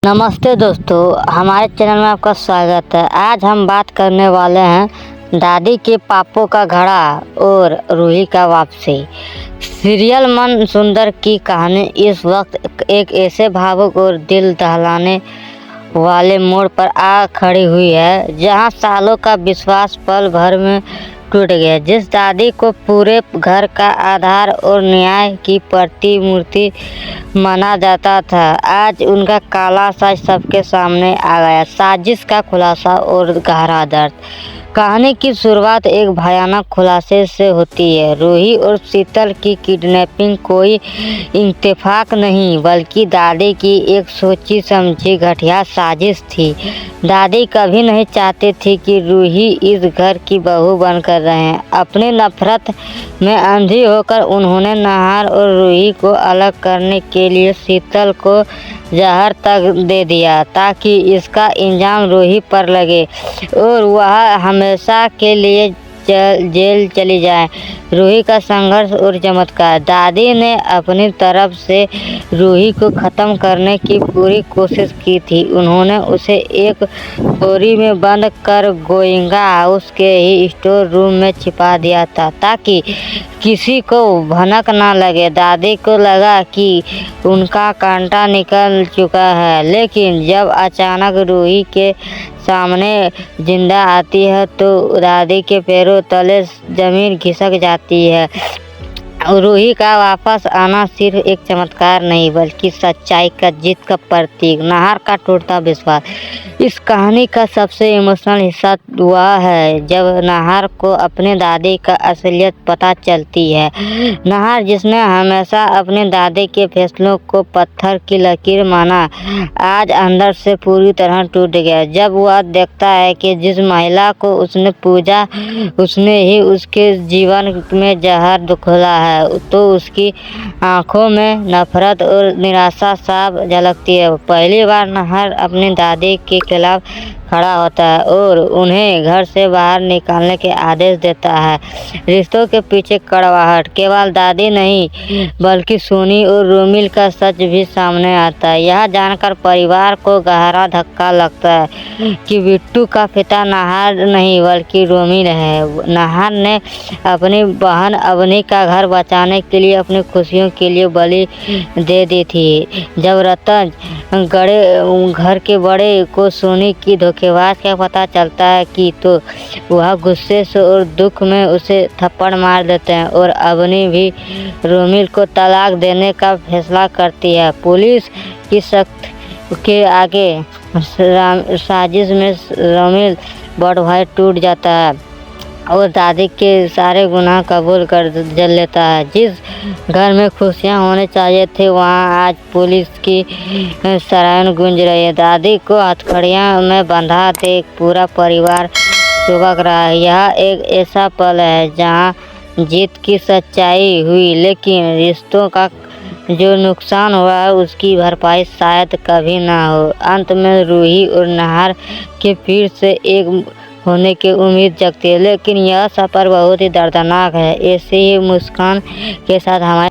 नमस्ते दोस्तों, हमारे चैनल में आपका स्वागत है। आज हम बात करने वाले हैं दादी के पापों का घड़ा और रूही का वापसी। सीरियल मन सुंदर की कहानी इस वक्त एक ऐसे भावुक और दिल दहलाने वाले मोड़ पर आ खड़ी हुई है जहां सालों का विश्वास पल भर में टूट गया। जिस दादी को पूरे घर का आधार और न्याय की प्रतिमूर्ति माना जाता था, आज उनका काला सच सबके सामने आ गया। साजिश का खुलासा और गहरा दर्द। कहानी की शुरुआत एक भयानक खुलासे से होती है। रूही और शीतल की किडनैपिंग कोई इत्तेफाक नहीं, बल्कि दादी की एक सोची समझी घटिया साजिश थी। दादी कभी नहीं चाहती थी कि रूही इस घर की बहू बनकर रहे। अपनी नफरत में अंधी होकर उन्होंने नाहर और रूही को अलग करने के लिए शीतल को जहर तक दे दिया, ताकि इसका इल्जाम रूही पर लगे और वह हमेशा के लिए जेल चली जाए। रूही का संघर्ष और चमत्कार। दादी ने अपनी तरफ से रूही को ख़त्म करने की पूरी कोशिश की थी। उन्होंने उसे एक बोरी में बंद कर गोइंगा हाउस के ही स्टोर रूम में छिपा दिया था, ताकि किसी को भनक ना लगे। दादी को लगा कि उनका कांटा निकल चुका है, लेकिन जब अचानक रूही के सामने जिंदा आती है तो दादी के पैरों तले जमीन खिसक जाती है। रूही का वापस आना सिर्फ एक चमत्कार नहीं, बल्कि सच्चाई का जीत का प्रतीक। नाहर का टूटता विश्वास। इस कहानी का सबसे इमोशनल हिस्सा वह है जब नाहर को अपने दादी का असलियत पता चलती है। नाहर, जिसने हमेशा अपने दादी के फैसलों को पत्थर की लकीर माना, आज अंदर से पूरी तरह टूट गया। जब वह देखता है कि जिस महिला को उसने पूजा, उसने ही उसके जीवन में जहर घोला है, तो उसकी आंखों में नफरत और निराशा साफ झलकती है। पहली बार नाहर अपनी दादी के खिलाफ खड़ा होता है और उन्हें घर से बाहर निकालने के आदेश देता है। रिश्तों के पीछे कड़वाहट। केवल दादी नहीं, बल्कि सोनी और रोमिल का सच भी सामने आता है। यह जानकर परिवार को गहरा धक्का लगता है कि बिट्टू का पिता नाहर नहीं, बल्कि रोमिल है। नाहर ने अपनी बहन अवनी का घर बचाने के लिए अपनी खुशियों के लिए बलि दे दी थी। जब रतन घर के बड़े को सोनी की धोखेबाज का पता चलता है कि तो वह गुस्से से और दुख में उसे थप्पड़ मार देते हैं और अवनी भी रोमिल को तलाक देने का फैसला करती है। पुलिस की सख्त के आगे साजिश में रोमिल बड़ भाई टूट जाता है और दादी के सारे गुनाह कबूल कर लेता है। जिस घर में खुशियां होने चाहिए थे, वहां आज पुलिस की सराहना गूंज रही है। दादी को हथकड़ियां में बंधा देख पूरा परिवार चौंक रहा है। यह एक ऐसा पल है जहां जीत की सच्चाई हुई, लेकिन रिश्तों का जो नुकसान हुआ है उसकी भरपाई शायद कभी ना हो। अंत में रूही और नाहर के फिर से एक होने की उम्मीद जगती है, लेकिन यह सफर बहुत ही दर्दनाक है। ऐसे ही मुस्कान के साथ हमारे